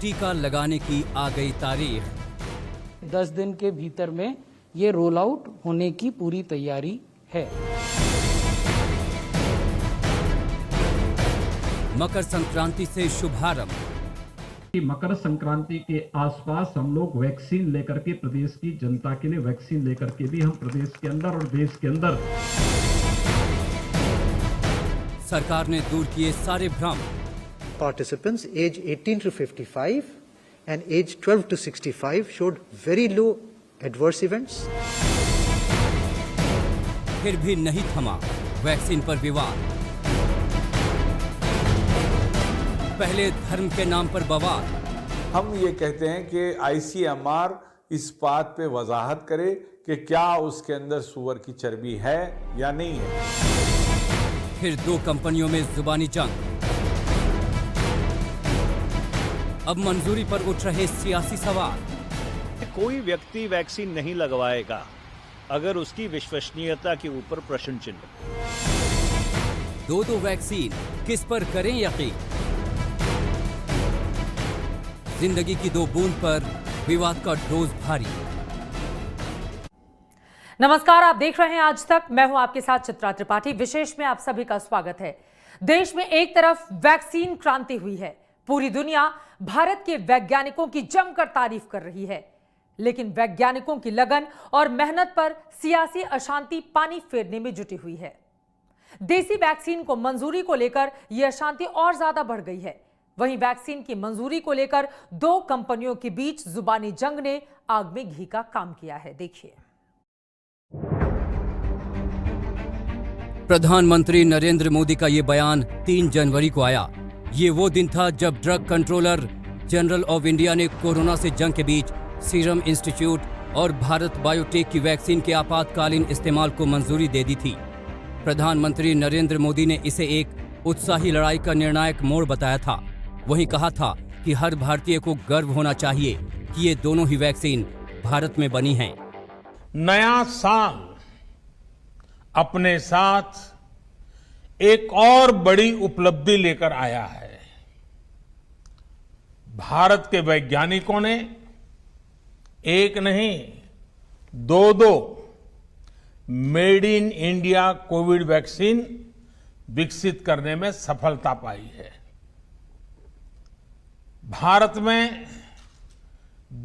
टीका लगाने की आ गई तारीख। 10 दिन के भीतर में ये रोल आउट होने की पूरी तैयारी है। मकर संक्रांति से शुभारंभ। मकर संक्रांति के आसपास हम लोग वैक्सीन लेकर के प्रदेश की जनता के लिए वैक्सीन लेकर के भी हम प्रदेश के अंदर और देश के अंदर सरकार ने दूर किए सारे भ्रम। Participants age 18 to 55 and age 12 to 65 showed very low adverse events. फिर भी नहीं थमा वैक्सीन पर विवाद। पहले धर्म के नाम पर बवाल। हम ये कहते हैं कि ICMR इस बात पे वजाहत करे कि क्या उसके अंदर सूअर की चर्बी है या नहीं है। फिर दो कंपनियों में जुबानी जंग। अब मंजूरी पर उठ रहे सियासी सवाल। कोई व्यक्ति वैक्सीन नहीं लगवाएगा अगर उसकी विश्वसनीयता के ऊपर प्रश्न चिन्ह। दो वैक्सीन किस पर करें यकीन। जिंदगी की दो बूंद पर विवाद का डोज भारी। नमस्कार, आप देख रहे हैं आज तक। मैं हूं आपके साथ चित्रा त्रिपाठी। विशेष में आप सभी का स्वागत है। देश में एक तरफ वैक्सीन क्रांति हुई है, पूरी दुनिया भारत के वैज्ञानिकों की जमकर तारीफ कर रही है, लेकिन वैज्ञानिकों की लगन और मेहनत पर सियासी अशांति पानी फेरने में जुटी हुई है। देसी वैक्सीन को मंजूरी को लेकर यह अशांति और ज्यादा बढ़ गई है। वहीं वैक्सीन की मंजूरी को लेकर दो कंपनियों के बीच जुबानी जंग ने आग में घी का काम किया है। देखिए। प्रधानमंत्री नरेंद्र मोदी का ये बयान 3 जनवरी को आया। ये वो दिन था जब drug controller general of India ने कोरोना से जंग के बीच सीरम इंस्टीट्यूट और भारत बायोटेक की वैक्सीन के आपातकालीन इस्तेमाल को मंजूरी दे दी थी। प्रधानमंत्री नरेंद्र मोदी ने इसे एक उत्साही लड़ाई का निर्णायक मोड़ बताया था। वहीं कहा था कि हर भारतीय को गर्व होना चाहिए कि ये दोनों ही वैक्सीन भारत में बनी हैं। नया साल अपने साथ एक और बड़ी उपलब्धि लेकर आया है। भारत के वैज्ञानिकों ने एक नहीं दो made in India Covid vaccine विकसित करने में सफलता पाई है। भारत में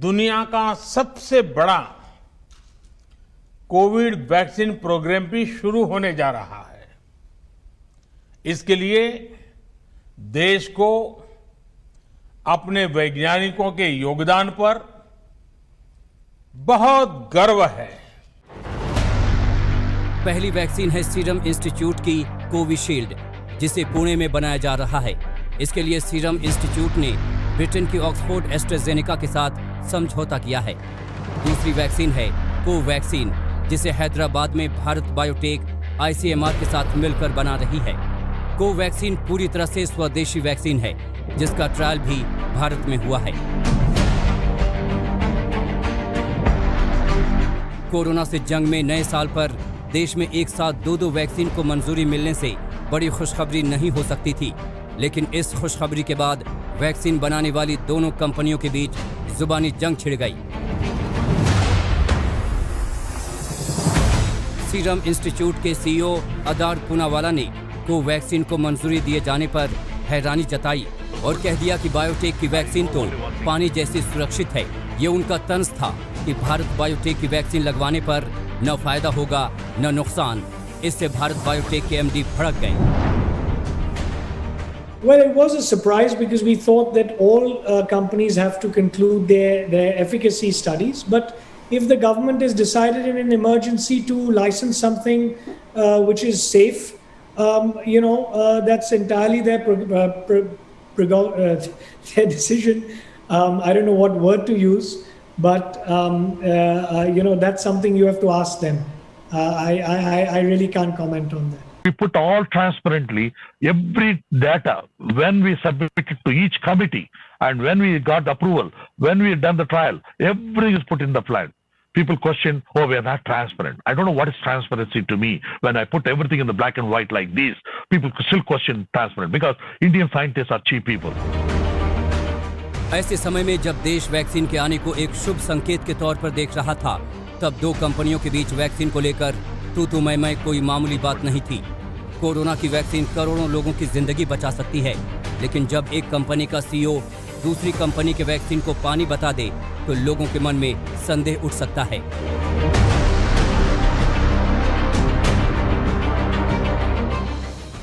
दुनिया का सबसे बड़ा कोविड वैक्सीन प्रोग्राम भी शुरू होने जा रहा है। इसके लिए देश को अपने वैज्ञानिकों के योगदान पर बहुत गर्व है। पहली वैक्सीन है सीरम इंस्टीट्यूट की कोविशील्ड, जिसे पुणे में बनाया जा रहा है। इसके लिए सीरम इंस्टीट्यूट ने ब्रिटेन की ऑक्सफोर्ड एस्ट्राजेनेका के साथ समझौता किया है। दूसरी वैक्सीन है कोवैक्सीन, जिसे हैदराबाद में भारत बायोटेक ICMR के साथ मिलकर बना रही है। कोवैक्सीन पूरी तरह से स्वदेशी वैक्सीन है, जिसका ट्रायल भी भारत में हुआ है। कोरोना से जंग में नए साल पर देश में एक साथ दो वैक्सीन को मंजूरी मिलने से बड़ी खुशखबरी नहीं हो सकती थी, लेकिन इस खुशखबरी के बाद वैक्सीन बनाने वाली दोनों कंपनियों के बीच जुबानी जंग छिड़ गई। सीरम इंस्टीट्यूट के CEO अदार पूनावाला ने कोवैक्सीन को मंजूरी दिए जाने पर हैरानी जताई और कह दिया कि बायोटेक की वैक्सीन तो पानी जैसी सुरक्षित है। ये उनका तंज था कि भारत बायोटेक की वैक्सीन लगवाने पर न फायदा होगा न नुकसान। इससे भारत बायोटेक के MD भड़क गए। Well, it was a surprise because we thought that all companies have to conclude their efficacy studies. But if the government has decided in an emergency to license something which is safe, that's entirely their decision. I don't know what word to use, but that's something you have to ask them. I really can't comment on that. We put all transparently every data when we submitted to each committee and when we got approval, when we had done the trial, everything is put in the plan. People question, oh, we are not transparent. I don't know what is transparency to me. When I put everything in the black and white like this, people still question transparent because Indian scientists are cheap people. ऐसे समय में जब देश vaccine के आने को एक शुभ संकेत के तौर पर देख रहा था, तब दो कंपनियों के बीच वैक्सीन को लेकर तू मैं कोई मामूली बात नहीं थी। कोरोना की वैक्सीन करोड़ों लोगों की जिंदगी बचा सकती है, लेकिन जब एक कंपनी का सीईओ दूसरी कंपनी के वैक्सीन को पानी बता दे तो लोगों के मन में संदेह उठ सकता है।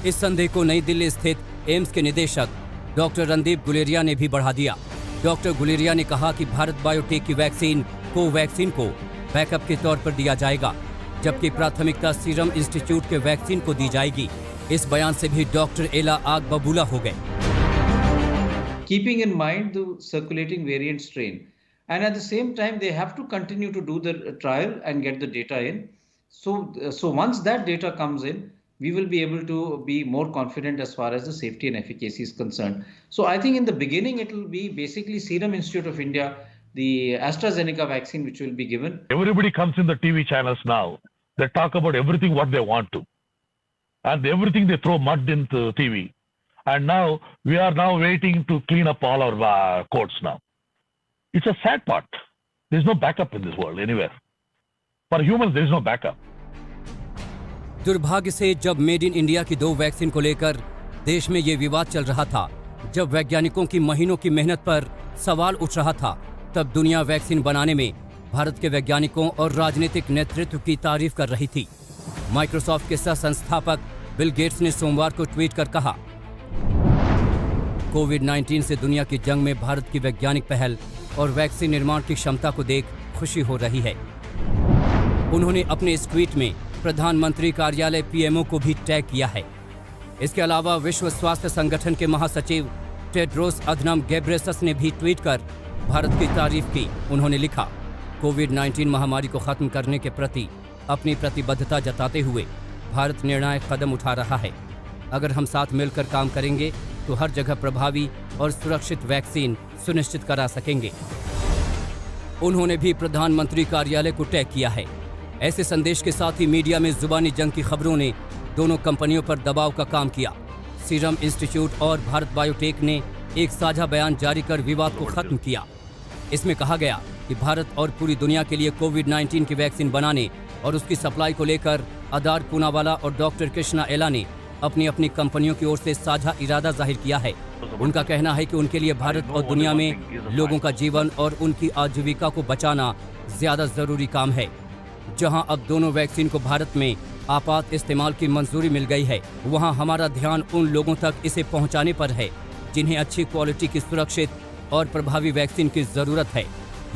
इस संदेह को नई दिल्ली स्थित एम्स के निदेशक डॉक्टर रणदीप गुलेरिया ने भी बढ़ा दिया। डॉक्टर गुलेरिया ने कहा कि भारत बायोटेक की वैक्सीन कोवैक्सीन को बैकअप के तौर पर दिया जाएगा, जबकि प्राथमिकता सीरम इंस्टीट्यूट के वैक्सीन को दी जाएगी। इस बयान से भी डॉक्टर एला आग बबूला हो गए। Keeping in mind the circulating variant strain, and at the same time they have to continue to do the trial and get the data in. So once that data comes in, we will be able to be more confident as far as the safety and efficacy is concerned. So I think in the beginning it will be basically Serum Institute of India, the AstraZeneca vaccine which will be given. Everybody comes in the TV channels now. They talk about everything what they want to. And everything they throw mud into TV. And now we are now waiting to clean up all our courts now. It's a sad part. There's no backup in this world anywhere. For humans, there is no backup. दुर्भाग्य से जब made in India की दो vaccine को लेकर देश में ये विवाद चल रहा था, जब वैज्ञानिकों की महीनों की मेहनत पर सवाल उठ रहा था, तब दुनिया वैक्सीन बनाने में भारत के वैज्ञानिकों और राजनीतिक नेतृत्व की तारीफ कर रही थी। माइक्रोसॉफ्ट के सह संस्थापक बिल गेट्स ने सोमवार को ट्वीट कर कहा, कोविड-19 से दुनिया की जंग में भारत की वैज्ञानिक पहल और वैक्सीन निर्माण की क्षमता को देख खुशी हो रही है। उन्होंने अपने इस ट्वीट में प्रधानमंत्री कार्यालय पीएमओ को भी टैग किया है। इसके अलावा विश्व स्वास्थ्य संगठन के महासचिव टेड्रोस अधनम गेब्रेसस ने भी ट्वीट कर भारत की तारीफ की। उन्होंने लिखा, कोविड-19 महामारी को खत्म करने के प्रति अपनी प्रतिबद्धता जताते हुए भारत निर्णायक कदम उठा रहा है। अगर हम साथ मिलकर काम करेंगे तो हर जगह प्रभावी और सुरक्षित वैक्सीन सुनिश्चित करा सकेंगे। उन्होंने भी प्रधानमंत्री कार्यालय को टैग किया है। ऐसे संदेश के साथ ही मीडिया में जुबानी जंग की खबरों ने दोनों कंपनियों पर दबाव का काम किया। सीरम इंस्टीट्यूट और भारत बायोटेक ने एक साझा बयान जारी कर विवाद को खत्म किया। इसमें कहा गया कि भारत और पूरी दुनिया के लिए कोविड-19 की वैक्सीन बनाने और उसकी सप्लाई को लेकर आदार पूनावाला और डॉक्टर कृष्णा एला ने अपनी अपनी कंपनियों की ओर से साझा इरादा जाहिर किया है। उनका कहना है कि उनके लिए भारत और दुनिया में लोगों का जीवन और उनकी आजीविका को बचाना ज्यादा जरूरी काम है। जहां अब दोनों वैक्सीन को भारत में आपात इस्तेमाल की मंजूरी मिल गई है, वहां हमारा ध्यान उन लोगों तक इसे पहुंचाने पर है जिन्हें अच्छी क्वालिटी की सुरक्षित और प्रभावी वैक्सीन की जरूरत है।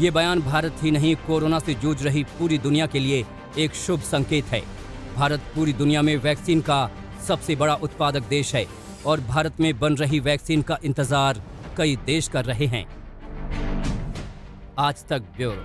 ये बयान भारत ही नहीं, कोरोना से जूझ रही पूरी दुनिया के लिए एक शुभ संकेत है। भारत पूरी दुनिया में वैक्सीन का सबसे बड़ा उत्पादक देश है और भारत में बन रही वैक्सीन का इंतजार कई देश कर रहे हैं। आज तक ब्यूरो।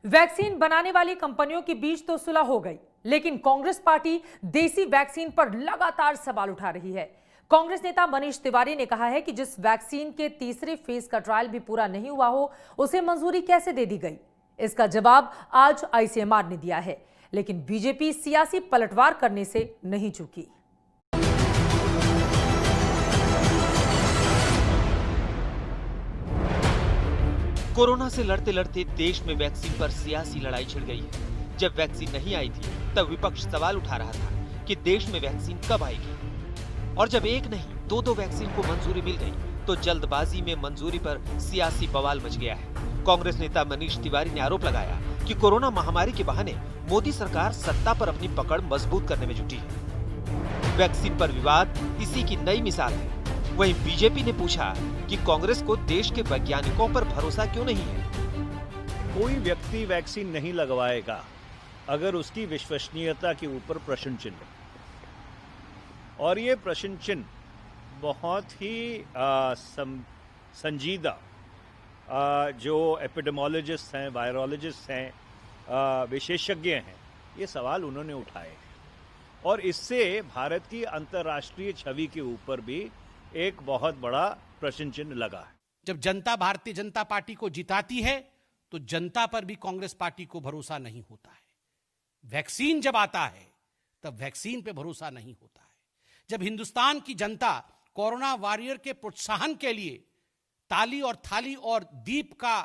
वैक्सीन बनाने वाली कंपनियों के बीच तो सुलह हो गई, लेकिन कांग्रेस पार्टी देसी वैक्सीन पर लगातार सवाल उठा रही है। कांग्रेस नेता मनीष तिवारी ने कहा है कि जिस वैक्सीन के तीसरे फेज का ट्रायल भी पूरा नहीं हुआ हो, उसे मंजूरी कैसे दे दी गई। इसका जवाब आज आईसीएमआर ने दिया है, लेकिन बीजेपी सियासी पलटवार करने से नहीं चूकी। कोरोना से लड़ते लड़ते देश में वैक्सीन पर सियासी लड़ाई छिड़ गई है। जब वैक्सीन नहीं आई थी तब विपक्ष सवाल उठा रहा था कि देश में वैक्सीन कब आएगी, और जब एक नहीं दो वैक्सीन को मंजूरी मिल गई तो जल्दबाजी में मंजूरी पर सियासी बवाल मच गया है। कांग्रेस नेता मनीष तिवारी ने आरोप लगाया कि कोरोना महामारी के बहाने मोदी सरकार सत्ता पर अपनी पकड़ मजबूत करने में जुटी है। वैक्सीन पर विवाद इसी की नई मिसाल है। वहीं बीजेपी ने पूछा कि कांग्रेस को देश के वैज्ञानिकों पर भरोसा क्यों नहीं है। कोई व्यक्ति वैक्सीन नहीं लगवाएगा अगर उसकी विश्वसनीयता के ऊपर प्रश्न चिन्ह, और ये प्रश्न चिन्ह बहुत ही संजीदा जो एपिडेमोलॉजिस्ट हैं, वायरोलॉजिस्ट हैं, विशेषज्ञ हैं, ये सवाल उन्होंने उठाए और इससे भारत की अंतर्राष्ट्रीय छवि के ऊपर भी एक बहुत बड़ा प्रश्न चिन्ह लगा है। जब जनता भारतीय जनता पार्टी को जिताती है तो जनता पर भी कांग्रेस पार्टी को भरोसा नहीं होता है। वैक्सीन जब आता है तब वैक्सीन पे भरोसा नहीं होता है। जब हिंदुस्तान की जनता कोरोना वॉरियर के प्रोत्साहन के लिए ताली और थाली और दीप का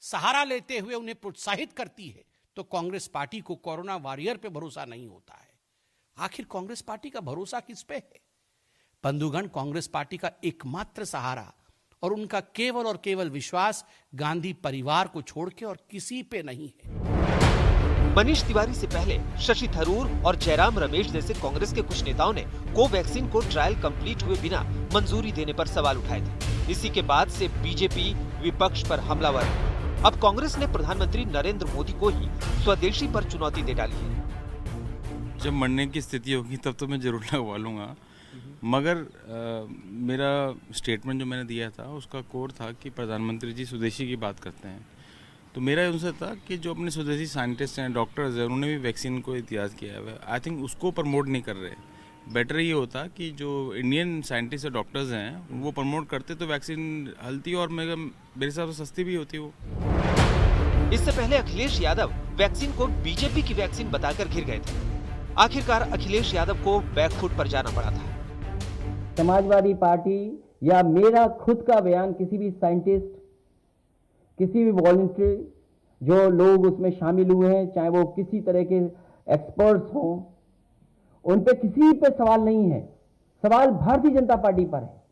सहारा लेते हुए उन्हें प्रोत्साहित करती है, तो कांग्रेस पार्टी को कोरोना वॉरियर पे भरोसा नहीं होता है। आखिर कांग्रेस पार्टी का भरोसा किस पे है? बंधुगण, कांग्रेस पार्टी का एकमात्र सहारा और उनका केवल और केवल विश्वास गांधी परिवार को छोड़ के और किसी पे नहीं है। मनीष तिवारी से पहले शशि थरूर और जयराम रमेश जैसे कांग्रेस के कुछ नेताओं ने कोवैक्सीन को ट्रायल कंप्लीट हुए बिना मंजूरी देने पर सवाल उठाए थे। इसी के बाद से बीजेपी विपक्ष पर हमलावर है। अब कांग्रेस ने प्रधानमंत्री नरेंद्र मोदी को ही स्वदेशी पर चुनौती दे डाली है। जब मरने की स्थिति होगी तब तो मैं जरूर लगवा लूँगा, मगर मेरा स्टेटमेंट जो मैंने दिया था उसका कोर था कि प्रधानमंत्री जी स्वदेशी की बात करते हैं, तो मेरा उनसे था कि जो अपने स्वदेशी साइंटिस्ट हैं, डॉक्टर्स हैं, उन्होंने भी वैक्सीन को इतिहास किया है। आई थिंक उसको प्रमोट नहीं कर रहे। बेटर ये होता कि जो इंडियन साइंटिस्ट और डॉक्टर्स हैं वो प्रमोट करते तो वैक्सीन हल्ती और मेरे हिसाब से सस्ती भी होती वो। इससे पहले अखिलेश यादव वैक्सीन को बीजेपी की वैक्सीन बताकर घिर गए थे। आखिरकार अखिलेश यादव को बैकफुट पर जाना पड़ा था। समाजवादी पार्टी या मेरा खुद का बयान किसी भी साइंटिस्ट, किसी भी वॉलंटियर जो लोग उसमें शामिल हुए हैं, चाहे वो किसी तरह के एक्सपर्ट्स हों, उन पे किसी पे सवाल नहीं है। सवाल भारतीय जनता पार्टी पर है,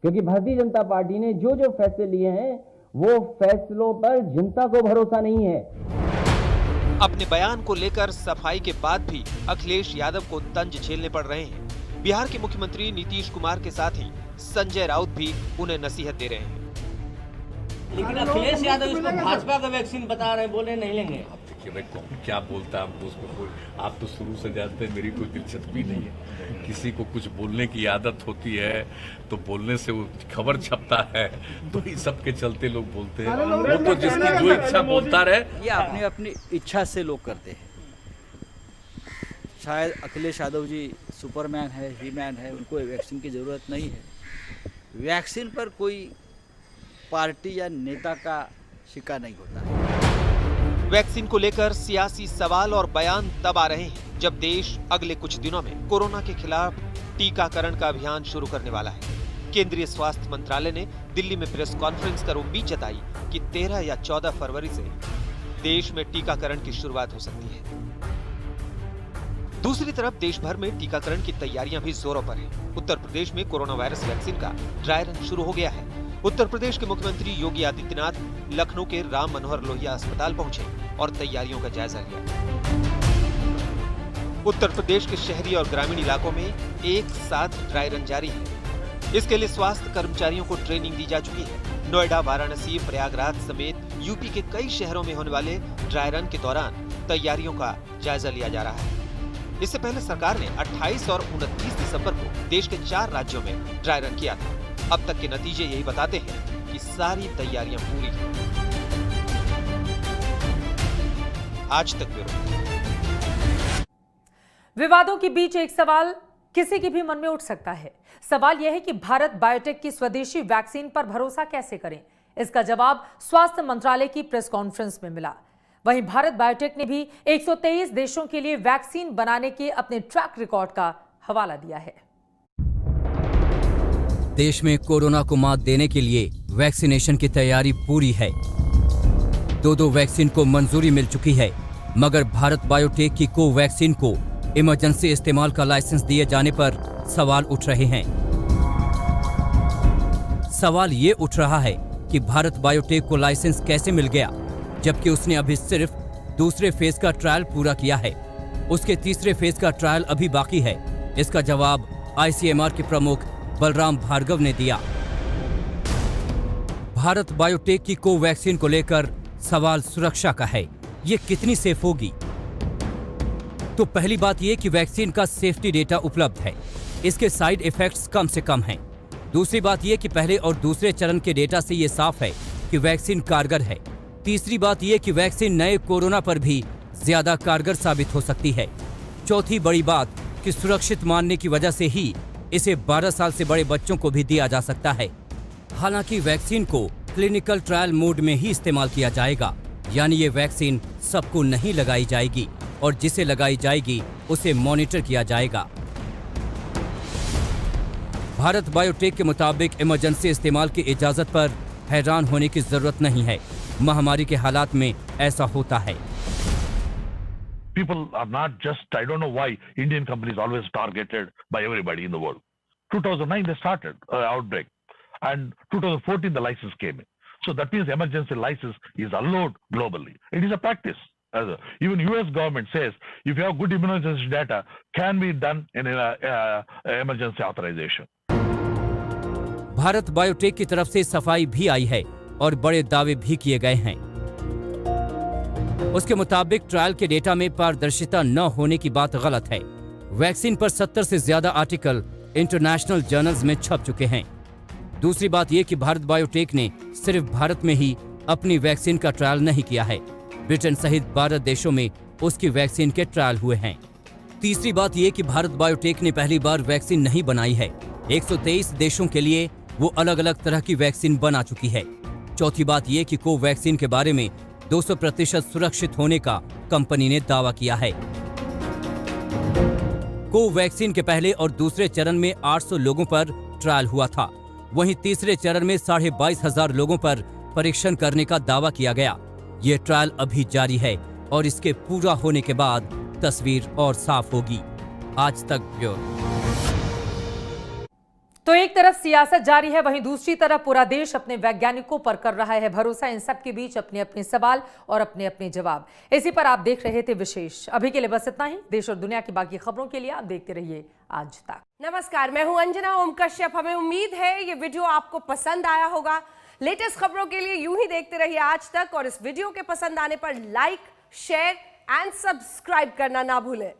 क्योंकि भारतीय जनता पार्टी ने जो जो फैसले लिए हैं वो फैसलों पर जनता को भरोसा नहीं है। अपने बयान को लेकर सफाई के बाद भी अखिलेश यादव को तंज झेलने पड़ रहे हैं। बिहार के मुख्यमंत्री नीतीश कुमार के साथ ही संजय राउत भी उन्हें नसीहत दे रहे हैं। लेकिन अखिलेश यादव इसको भाजपा का वैक्सीन बता रहे हैं, बोले नहीं लेंगे। अब देखिए भाई कौन क्या बोलता है, हमको उसमें कोई, आप तो शुरू से जानते हैं मेरी कोई दिलचस्पी नहीं है। किसी को कुछ बोलने की आदत होती है तो बोलने से वो खबर छपता है, तो इस सब के चलते लोग बोलते हैं। वो तो जिसकी जो इच्छा बोलता रहे। ये अपनी अपनी इच्छा से लोग करते हैं। शायद अखिलेश यादव जी सुपरमैन है, ही मैन है, उनको वैक्सीन की ज़रूरत नहीं है। वैक्सीन पर कोई पार्टी या नेता का शिक्का नहीं होता है। वैक्सीन को लेकर सियासी सवाल और बयान तब आ रहे हैं जब देश अगले कुछ दिनों में कोरोना के खिलाफ टीकाकरण का अभियान शुरू करने वाला है। केंद्रीय स्वास्थ्य मंत्रालय ने दिल्ली में प्रेस कॉन्फ्रेंस कर उम्मीद जताई कि 13 या 14 फरवरी से देश में टीकाकरण की शुरुआत हो सकती है। दूसरी तरफ देश भर में टीकाकरण की तैयारियां भी जोरों पर हैं। उत्तर प्रदेश में कोरोना वायरस वैक्सीन का ड्राई रन शुरू हो गया है। उत्तर प्रदेश के मुख्यमंत्री योगी आदित्यनाथ लखनऊ के राम मनोहर लोहिया अस्पताल पहुंचे और तैयारियों का जायजा लिया। उत्तर प्रदेश के शहरी और ग्रामीण इलाकों में एक साथ ड्राई रन जारी है। इसके लिए स्वास्थ्य कर्मचारियों को ट्रेनिंग दी जा चुकी है। नोएडा, वाराणसी, प्रयागराज समेत यूपी के कई शहरों में होने वाले ड्राई रन के दौरान तैयारियों का जायजा लिया जा रहा है। इससे पहले सरकार ने 28 और 29 दिसंबर को देश के 4 राज्यों में ड्राई रन किया था। अब तक के नतीजे यही बताते हैं कि सारी तैयारियां पूरी हैं। आज तक ब्यूरो। विवादों के बीच एक सवाल किसी के भी मन में उठ सकता है। सवाल यह है कि भारत बायोटेक की स्वदेशी वैक्सीन पर भरोसा कैसे करें। इसका जवाब स्वास्थ्य मंत्रालय की प्रेस कॉन्फ्रेंस में मिला। वहीं भारत बायोटेक ने भी 123 देशों के लिए वैक्सीन बनाने के अपने ट्रैक रिकॉर्ड का हवाला दिया है। देश में कोरोना को मात देने के लिए वैक्सीनेशन की तैयारी पूरी है। 2 वैक्सीन को मंजूरी मिल चुकी है, मगर भारत बायोटेक की कोवैक्सीन को इमरजेंसी इस्तेमाल का लाइसेंस दिए जाने पर सवाल उठ रहे हैं। सवाल ये उठ रहा है कि भारत बायोटेक को लाइसेंस कैसे मिल गया, जबकि उसने अभी सिर्फ दूसरे फेज का ट्रायल पूरा किया है। उसके तीसरे फेज का ट्रायल अभी बाकी है। इसका जवाब आईसीएमआर के प्रमुख बलराम भार्गव ने दिया। भारत बायोटेक की कोवैक्सीन को लेकर सवाल सुरक्षा का है। ये कितनी सेफ होगी? तो पहली बात यह कि वैक्सीन का सेफ्टी डेटा उपलब्ध है, इसके साइड इफेक्ट्स कम से कम हैं। दूसरी बात यह कि पहले और दूसरे चरण के डेटा से यह साफ है कि वैक्सीन कारगर है। तीसरी बात यह कि वैक्सीन नए कोरोना पर भी ज्यादा कारगर साबित हो सकती है। चौथी बड़ी बात कि सुरक्षित मानने की वजह से ही इसे 12 साल से बड़े बच्चों को भी दिया जा सकता है। हालांकि वैक्सीन को क्लिनिकल ट्रायल मोड में ही इस्तेमाल किया जाएगा, यानी ये वैक्सीन सबको नहीं लगाई जाएगी और जिसे लगाई जाएगी उसे मॉनिटर किया जाएगा। भारत बायोटेक के मुताबिक इमरजेंसी इस्तेमाल की इजाजत पर हैरान होने की जरूरत नहीं है। महामारी के हालात में ऐसा होता है। People are not just, I don't know why Indian companies always targeted by everybody in the world. 2009 they started outbreak, and 2014 the license came in. So that means emergency license is allowed globally. It is a practice. Even US government says if you have good immunogenicity data, can be done in emergency authorization. Bharat biotech की तरफ से सफाई भी आई है और बड़े दावे भी किए गए हैं। उसके मुताबिक ट्रायल के डेटा में पारदर्शिता न होने की बात गलत है। वैक्सीन पर 70 से ज्यादा आर्टिकल इंटरनेशनल जर्नल्स में छप चुके हैं। दूसरी बात यह कि भारत बायोटेक ने सिर्फ भारत में ही अपनी वैक्सीन का ट्रायल नहीं किया है। ब्रिटेन सहित 12 देशों में उसकी वैक्सीन के ट्रायल हुए हैं। तीसरी बात यह कि भारत बायोटेक ने पहली बार वैक्सीन नहीं बनाई है। 123 देशों के लिए वो अलग अलग तरह की वैक्सीन बना चुकी है। चौथी बात यह कि कोवैक्सीन के बारे में 200% सुरक्षित होने का कंपनी ने दावा किया है। कोवैक्सीन के पहले और दूसरे चरण में 800 लोगों पर ट्रायल हुआ था। वहीं तीसरे चरण में 22,500 लोगों पर परीक्षण करने का दावा किया गया। ये ट्रायल अभी जारी है और इसके पूरा होने के बाद तस्वीर और साफ होगी। आज तक ब्यूरो। तो एक तरफ सियासत जारी है, वहीं दूसरी तरफ पूरा देश अपने वैज्ञानिकों पर कर रहा है भरोसा। इन सब के बीच अपने अपने सवाल और अपने अपने जवाब। इसी पर आप देख रहे थे विशेष। अभी के लिए बस इतना ही। देश और दुनिया की बाकी खबरों के लिए आप देखते रहिए आज तक। नमस्कार, मैं हूं अंजना ओम कश्यप। हमें उम्मीद है ये वीडियो आपको पसंद आया होगा। लेटेस्ट खबरों के लिए यूं ही देखते रहिए आज तक, और इस वीडियो के पसंद आने पर लाइक, शेयर एंड सब्सक्राइब करना ना भूलें।